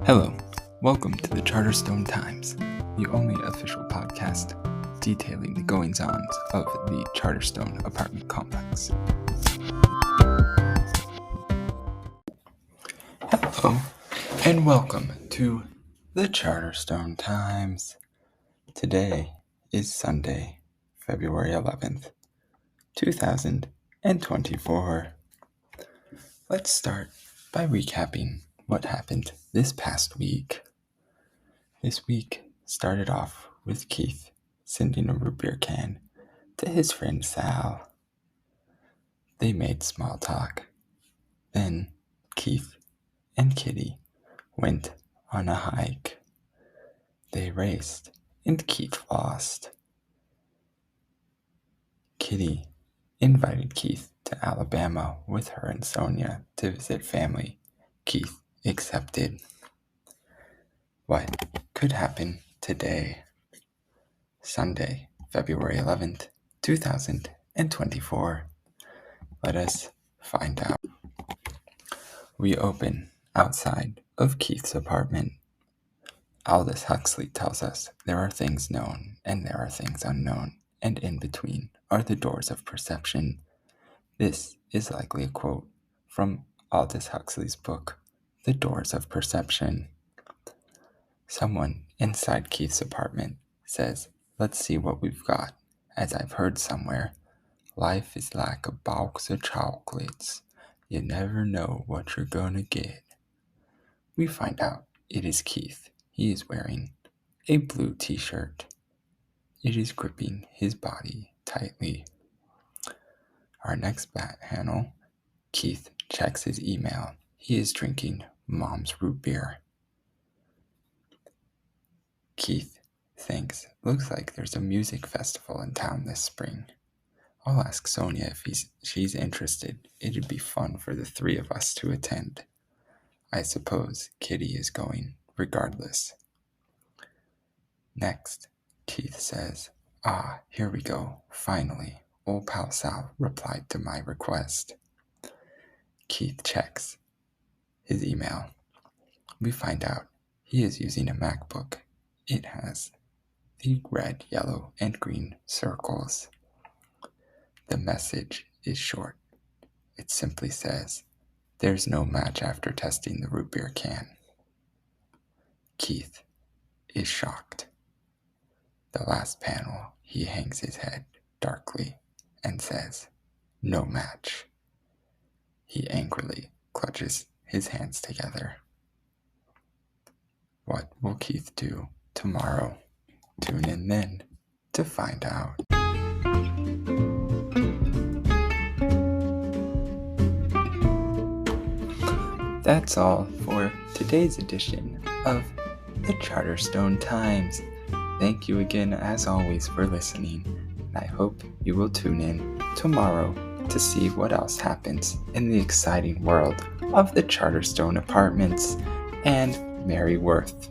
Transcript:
Hello, welcome to the Charterstone Times, the only official podcast detailing the goings-ons of the Charterstone apartment complex. Hello, and welcome to the Charterstone Times. Today is Sunday, February 11th, 2024. Let's start by recapping what happened this past week. This week started off with Keith sending a root beer can to his friend Sal. They made small talk. Then Keith and Kitty went on a hike. They raced, and Keith lost. Kitty invited Keith to Alabama with her and Sonia to visit family. Keith accepted. What could happen today? Sunday, February 11th, 2024. Let us find out. We open outside of Keith's apartment. Aldous Huxley tells us there are things known and there are things unknown, and in between are the doors of perception. This is likely a quote from Aldous Huxley's book, The Doors of Perception. Someone inside Keith's apartment says, "Let's see what we've got. As I've heard somewhere, life is like a box of chocolates. You never know what you're gonna get." We find out it is Keith. He is wearing a blue t-shirt. It is gripping his body tightly. Our next panel, Keith checks his email. He is drinking Mom's root beer. Keith thinks, looks like there's a music festival in town this spring. I'll ask Sonia if she's interested. It'd be fun for the three of us to attend. I suppose Kitty is going, regardless. Next, Keith says, here we go. Finally, old pal Sal replied to my request. Keith checks his email. We find out he is using a MacBook. It has the red, yellow, and green circles. The message is short. It simply says, "There's no match after testing the root beer can." Keith is shocked. The last panel, he hangs his head darkly and says, "No match." He angrily clutches his hands together. What will Keith do tomorrow? Tune in then to find out. That's all for today's edition of the Charterstone Times. Thank you again, as always, for listening, and I hope you will tune in tomorrow to see what else happens in the exciting world of the Charterstone Apartments and Mary Worth.